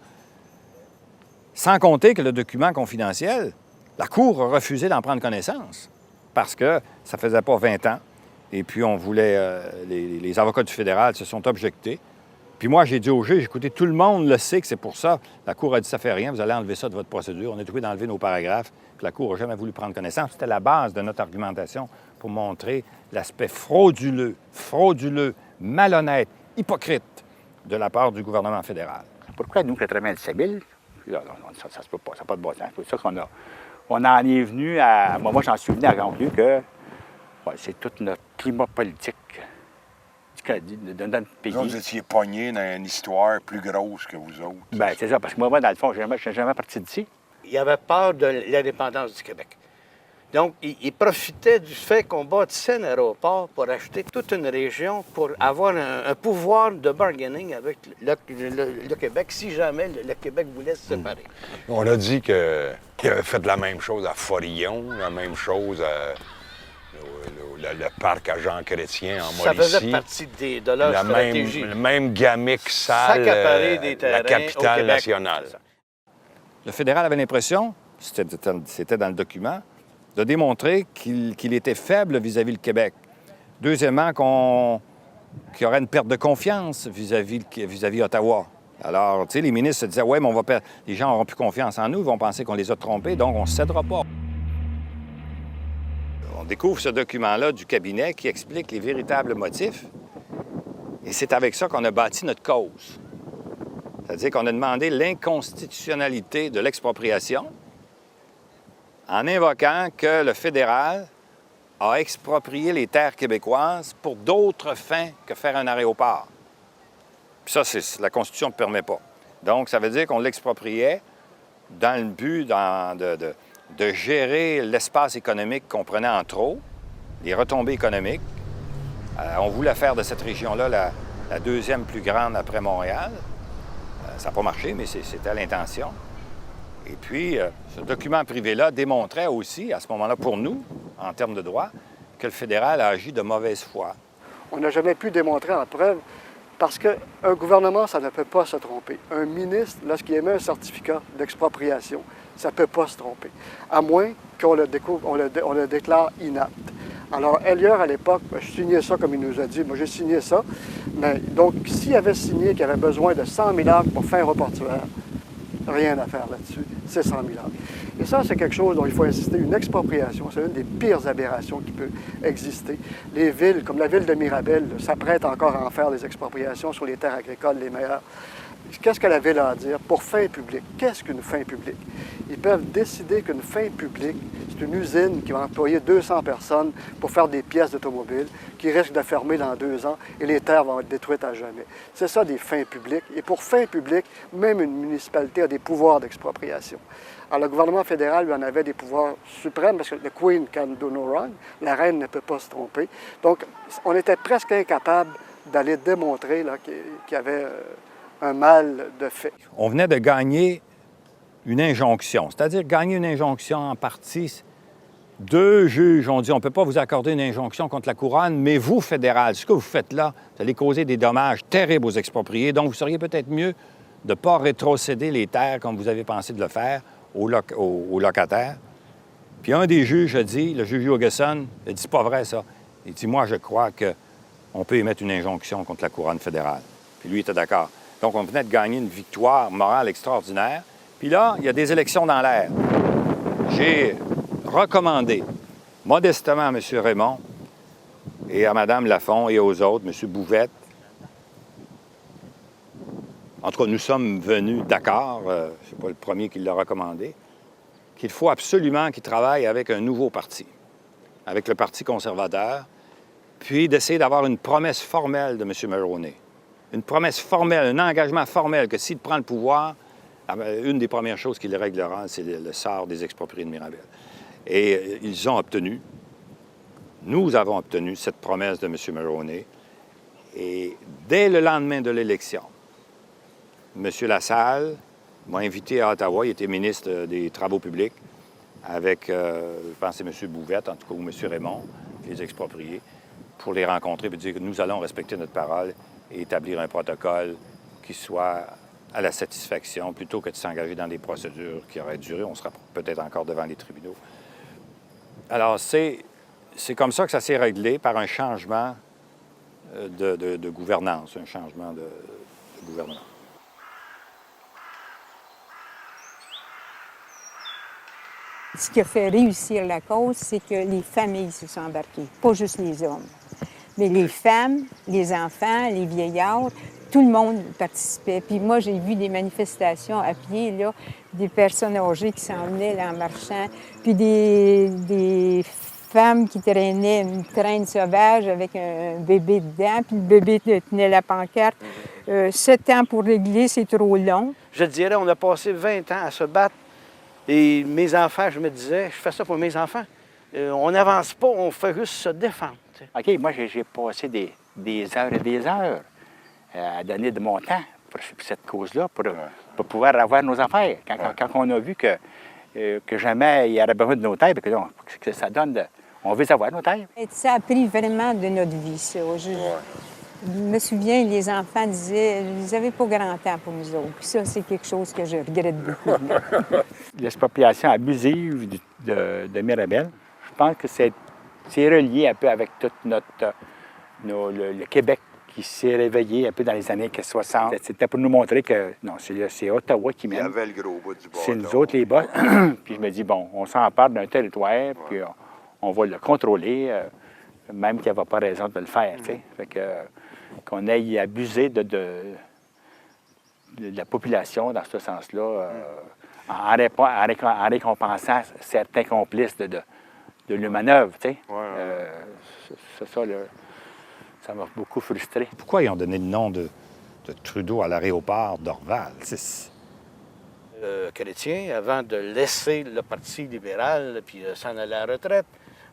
Sans compter que le document confidentiel, la Cour a refusé d'en prendre connaissance parce que ça faisait pas 20 ans. Et puis, on voulait... les avocats du fédéral se sont objectés. Puis moi, j'ai dit au juge, écoutez, tout le monde le sait que c'est pour ça. La Cour a dit, ça fait rien, vous allez enlever ça de votre procédure. On est obligé d'enlever nos paragraphes. Puis la Cour n'a jamais voulu prendre connaissance. C'était la base de notre argumentation pour montrer l'aspect frauduleux, malhonnête, hypocrite de la part du gouvernement fédéral. Pourquoi nous, 97 000? Là, ça se peut pas, ça n'a pas de bon sens. C'est pour ça on en est venu à... Moi, j'en suis venu à conclure que c'est tout notre climat politique de notre pays. Vous étiez pognés dans une histoire plus grosse que vous autres. Bien, c'est ça, parce que moi, dans le fond, je ne suis jamais parti d'ici. Il avait peur de l'indépendance du Québec. Donc, il profitait du fait qu'on bâtissait un aéroport pour acheter toute une région pour avoir un pouvoir de bargaining avec le Québec si jamais le Québec voulait se séparer. On a dit qu'il avait fait la même chose à Forillon, la même chose à le parc à Jean-Chrétien en Mauricie. Ça faisait partie de leur stratégie. Le même gamique sale, la capitale nationale. Le fédéral avait l'impression, c'était dans le document, de démontrer qu'il était faible vis-à-vis le Québec. Deuxièmement, qu'il y aurait une perte de confiance vis-à-vis Ottawa. Alors, tu sais, les ministres se disaient, ouais, mais les gens n'auront plus confiance en nous, ils vont penser qu'on les a trompés, donc on ne cédera pas. On découvre ce document-là du cabinet qui explique les véritables motifs. Et c'est avec ça qu'on a bâti notre cause. C'est-à-dire qu'on a demandé l'inconstitutionnalité de l'expropriation en invoquant que le fédéral a exproprié les terres québécoises pour d'autres fins que faire un aéroport. Puis ça, la Constitution ne permet pas. Donc, ça veut dire qu'on l'expropriait dans le but de gérer l'espace économique qu'on prenait en trop, les retombées économiques. On voulait faire de cette région-là la deuxième plus grande après Montréal. Ça n'a pas marché, mais c'était l'intention. Et puis, ce document privé-là démontrait aussi, à ce moment-là, pour nous, en termes de droit, que le fédéral a agi de mauvaise foi. On n'a jamais pu démontrer en preuve, parce qu'un gouvernement, ça ne peut pas se tromper. Un ministre, lorsqu'il émet un certificat d'expropriation, ça ne peut pas se tromper, à moins qu'on le déclare inapte. Alors, Elliott, à l'époque, je signais ça comme il nous a dit. Moi, j'ai signé ça. Mais donc, s'il avait signé qu'il avait besoin de 100 000 acres pour faire un reportuaire, rien à faire là-dessus. C'est 100 000 acres. Et ça, c'est quelque chose dont il faut insister. Une expropriation, c'est une des pires aberrations qui peut exister. Les villes, comme la ville de Mirabel, s'apprêtent encore à en faire des expropriations sur les terres agricoles les meilleures. Qu'est-ce que la ville a à dire? Pour fin publique. Qu'est-ce qu'une fin publique? Ils peuvent décider qu'une fin publique, c'est une usine qui va employer 200 personnes pour faire des pièces d'automobile, qui risque de fermer dans 2 ans et les terres vont être détruites à jamais. C'est ça des fins publiques. Et pour fin publique, même une municipalité a des pouvoirs d'expropriation. Alors le gouvernement fédéral lui en avait des pouvoirs suprêmes parce que le Queen can do no wrong, la reine ne peut pas se tromper. Donc on était presque incapable d'aller démontrer qu'il y avait un mal de fait. On venait de gagner une injonction, c'est-à-dire gagner une injonction en partie. 2 juges ont dit on ne peut pas vous accorder une injonction contre la couronne, mais vous, fédéral, ce que vous faites là, vous allez causer des dommages terribles aux expropriés, donc vous seriez peut-être mieux de ne pas rétrocéder les terres comme vous avez pensé de le faire aux locataires. Puis un des juges a dit, le juge Hugeson, il dit c'est pas vrai ça. Il dit moi je crois qu'on peut émettre une injonction contre la couronne fédérale. Puis lui était d'accord. Donc on venait de gagner une victoire morale extraordinaire. Puis là, il y a des élections dans l'air. J'ai recommandé modestement à M. Raymond et à Mme Lafont et aux autres, M. Bouvette. En tout cas, nous sommes venus d'accord, je ne suis pas le premier qui l'a recommandé, qu'il faut absolument qu'ils travaillent avec un nouveau parti, avec le Parti conservateur, puis d'essayer d'avoir une promesse formelle de M. Mulroney. Une promesse formelle, un engagement formel que s'il prend le pouvoir, une des premières choses qu'il réglera, c'est le sort des expropriés de Mirabel. Et ils ont obtenu, nous avons obtenu cette promesse de M. Mulroney. Et dès le lendemain de l'élection, M. Lassalle m'a invité à Ottawa, il était ministre des Travaux publics, avec, je pense, c'est M. Bouvette, en tout cas, ou M. Raymond, les expropriés, pour les rencontrer et dire que nous allons respecter notre parole et établir un protocole qui soit à la satisfaction, plutôt que de s'engager dans des procédures qui auraient duré. On sera peut-être encore devant les tribunaux. Alors, c'est comme ça que ça s'est réglé, par un changement de gouvernance, un changement de gouvernement. Ce qui a fait réussir la cause, c'est que les familles se sont embarquées, pas juste les hommes. Mais les femmes, les enfants, les vieillards, tout le monde participait. Puis moi, j'ai vu des manifestations à pied, là, des personnes âgées qui s'en venaient là, en marchant, puis des femmes qui traînaient une traîne sauvage avec un bébé dedans, puis le bébé tenait la pancarte. 7 ans pour régler, c'est trop long. Je dirais, on a passé 20 ans à se battre. Et mes enfants, je me disais, je fais ça pour mes enfants. On n'avance pas, on fait juste se défendre. OK, moi, j'ai passé des heures et des heures à donner de mon temps pour cette cause-là, pour pouvoir avoir nos affaires. Quand on a vu que jamais il y aurait besoin de nos terres, que ça donne on veut savoir nos terres. Et ça a pris vraiment de notre vie, ça. Je me souviens, les enfants disaient, ils n'avaient pas grand temps pour nous autres. Puis ça, c'est quelque chose que je regrette beaucoup. L'expropriation abusive de Mirabel, je pense que c'est relié un peu avec tout le Québec qui s'est réveillé un peu dans les années 60. C'était pour nous montrer que non, c'est Ottawa qui mène. Il y avait le gros bout du bord. C'est nous autres les boss. Puis je me dis, bon, on s'empare d'un territoire, puis on va le contrôler, même qu'il n'y avait pas raison de le faire. Fait que qu'on ait abusé de la population dans ce sens-là, en récompensant certains complices de la manœuvre. C'est ça, là, ça m'a beaucoup frustré. Pourquoi ils ont donné le nom de Trudeau à l'aéroport d'Orval? Chrétien, avant de laisser le Parti libéral puis s'en aller à la retraite,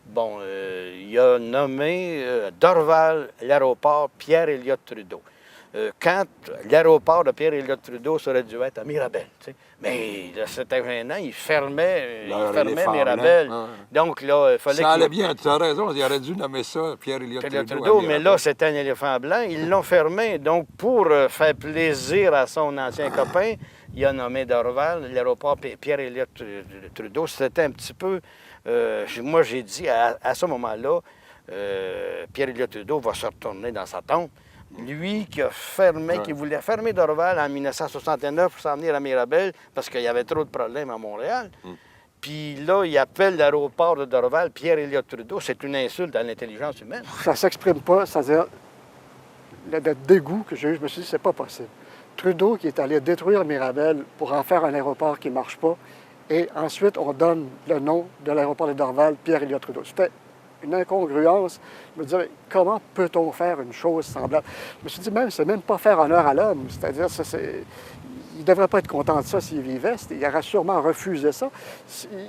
bon, il a nommé Dorval l'aéroport Pierre-Éliott Trudeau. Quand l'aéroport de Pierre-Éliott Trudeau serait dû être à Mirabel. Mais là, c'était gênant, il fermait Mirabel. Donc là, il fallait. Ça allait bien, tu as raison, il aurait dû nommer ça Pierre-Éliott Trudeau. Mais là, c'était un éléphant blanc. Ils l'ont fermé. Donc, pour faire plaisir à son ancien copain, il a nommé Dorval l'aéroport Pierre-Éliott Trudeau. C'était un petit peu. Moi, j'ai dit à ce moment-là, Pierre-Éliott Trudeau va se retourner dans sa tombe. Lui qui voulait fermer Dorval en 1969 pour s'en venir à Mirabel parce qu'il y avait trop de problèmes à Montréal. Puis là, il appelle l'aéroport de Dorval Pierre-Éliott Trudeau. C'est une insulte à l'intelligence humaine. Ça ne s'exprime pas, c'est-à-dire le dégoût que j'ai eu, je me suis dit, c'est pas possible. Trudeau qui est allé détruire Mirabel pour en faire un aéroport qui ne marche pas et ensuite on donne le nom de l'aéroport de Dorval, Pierre-Éliott Trudeau. C'était une incongruence. Je me disais, comment peut-on faire une chose semblable? Je me suis dit, c'est même pas faire honneur à l'homme. C'est-à-dire, il ne devrait pas être content de ça s'il vivait. Il aurait sûrement refusé ça.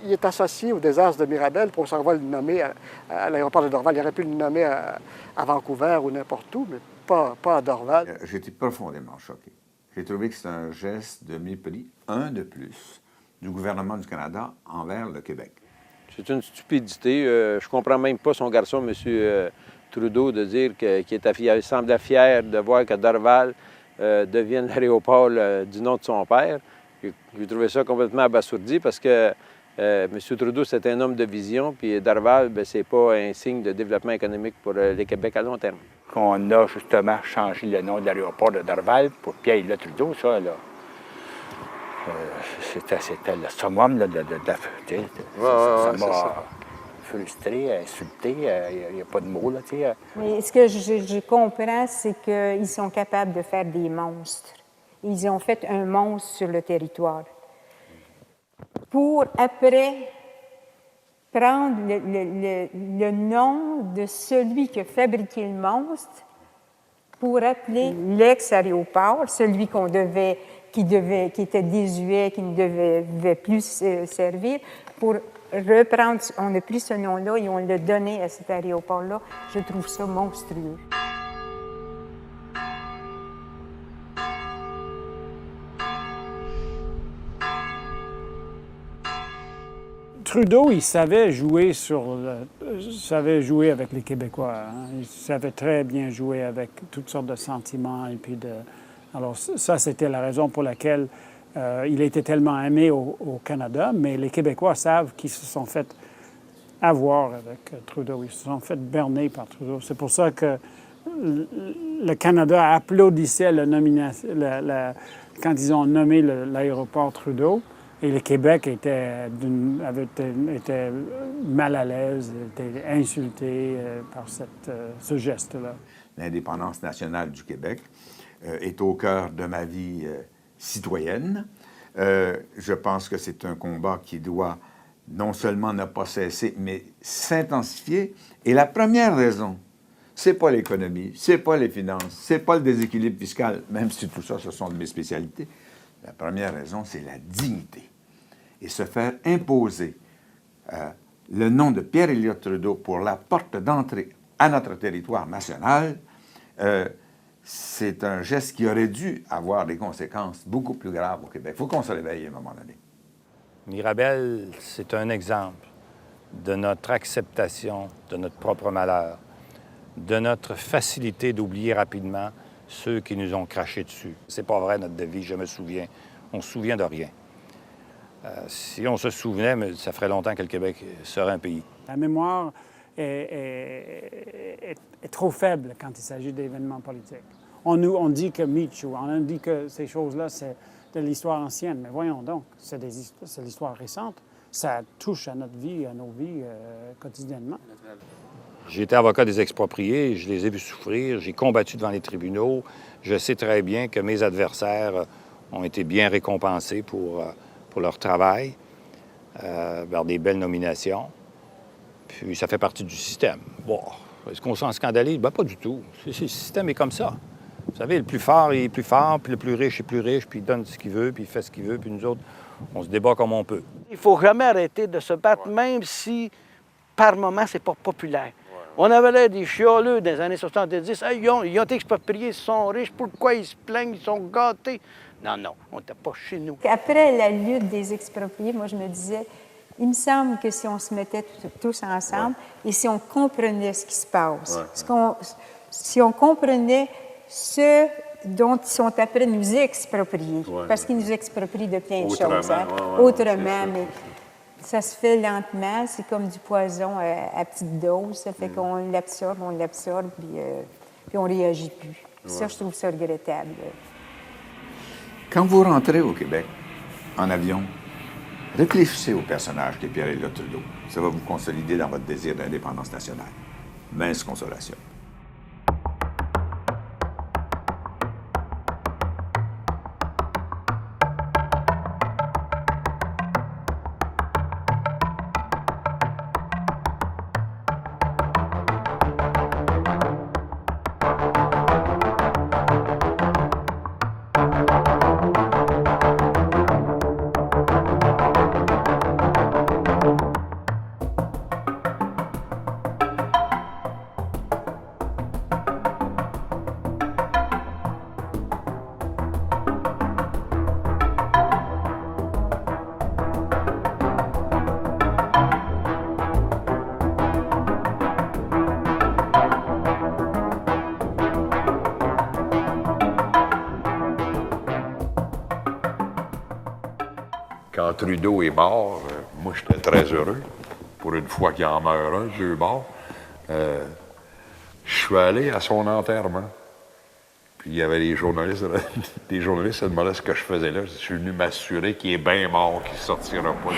Il est associé au désastre de Mirabel pour s'en va le nommer à l'aéroport de Dorval. Il aurait pu le nommer à Vancouver ou n'importe où, mais pas à Dorval. J'ai été profondément choqué. J'ai trouvé que c'est un geste de mépris, un de plus, du gouvernement du Canada envers le Québec. C'est une stupidité. Je comprends même pas son garçon, M. Trudeau, de dire qu'il semblait fier de voir que Dorval devienne l'aéroport du nom de son père. J'ai trouvé ça complètement abasourdi parce que M. Trudeau, c'est un homme de vision, puis Dorval, c'est pas un signe de développement économique pour le Québec à long terme. Qu'on a justement changé le nom de l'aéroport de Dorval pour Pierre-Éliott Trudeau, ça, là. C'était le summum là, ça m'a frustré, insulté, il n'y a pas de mots, là, tu sais. Mais ce que je comprends, c'est qu'ils sont capables de faire des monstres. Ils ont fait un monstre sur le territoire. Pour, après, prendre le nom de celui qui a fabriqué le monstre pour appeler l'ex-aéroport, celui qui était désuet, qui ne devait plus servir, pour reprendre, on a pris ce nom-là et on l'a donné à cet aéroport-là. Je trouve ça monstrueux. Trudeau, il savait jouer avec les Québécois. Hein? Il savait très bien jouer avec toutes sortes de sentiments. Et puis alors ça, c'était la raison pour laquelle il était tellement aimé au Canada. Mais les Québécois savent qu'ils se sont fait avoir avec Trudeau. Ils se sont fait berner par Trudeau. C'est pour ça que le Canada applaudissait la nomination, quand ils ont nommé l'aéroport Trudeau. Et le Québec était mal à l'aise, était insulté par ce geste-là. L'indépendance nationale du Québec est au cœur de ma vie citoyenne. Je pense que c'est un combat qui doit non seulement ne pas cesser, mais s'intensifier. Et la première raison, c'est pas l'économie, c'est pas les finances, c'est pas le déséquilibre fiscal, même si tout ça, ce sont de mes spécialités. La première raison, c'est la dignité. Et se faire imposer le nom de Pierre-Éliott Trudeau pour la porte d'entrée à notre territoire national, c'est un geste qui aurait dû avoir des conséquences beaucoup plus graves au Québec. Il faut qu'on se réveille à un moment donné. Mirabel, c'est un exemple de notre acceptation de notre propre malheur, de notre facilité d'oublier rapidement ceux qui nous ont craché dessus. C'est pas vrai, notre devise, je me souviens. On se souvient de rien. Si on se souvenait, mais ça ferait longtemps que le Québec serait un pays. La mémoire est trop faible quand il s'agit d'événements politiques. On dit que Mitch, ou on dit que ces choses-là, c'est de l'histoire ancienne. Mais voyons donc, c'est l'histoire récente. Ça touche à notre vie, à nos vies quotidiennement. J'ai été avocat des expropriés, je les ai vus souffrir, j'ai combattu devant les tribunaux. Je sais très bien que mes adversaires ont été bien récompensés pour leur travail, vers des belles nominations. Puis ça fait partie du système. Bon, est-ce qu'on s'en scandalise? Bien, pas du tout. Le système est comme ça. Vous savez, le plus fort, il est plus fort, puis le plus riche est plus riche, puis il donne ce qu'il veut, puis il fait ce qu'il veut, puis nous autres, on se débat comme on peut. Il ne faut jamais arrêter de se battre, même si, par moment, c'est pas populaire. On avait l'air des chialeux dans les années 70. Hey, ils ont été expropriés, ils sont riches, pourquoi ils se plaignent, ils sont gâtés? Non, on n'était pas chez nous. Après la lutte des expropriés, moi, je me disais, il me semble que si on se mettait tous ensemble et si on comprenait ce qui se passe, si on comprenait ce dont ils sont après nous exproprier, parce qu'ils nous exproprient de plein de choses, autrement, mais ça se fait lentement, c'est comme du poison à petite dose, ça fait qu'on l'absorbe, puis on ne réagit plus. Ça, je trouve ça regrettable. Quand vous rentrez au Québec, en avion, réfléchissez au personnage qui est Pierre-Éliott Trudeau. Ça va vous consolider dans votre désir d'indépendance nationale. Mince consolation. Quand Trudeau est mort, moi, j'étais très heureux. Pour une fois qu'il en meurt un, deux morts. Je suis allé à son enterrement. Puis il y avait les journalistes. Les journalistes se demandaient ce que je faisais là. Je suis venu m'assurer qu'il est bien mort, qu'il ne sortira pas.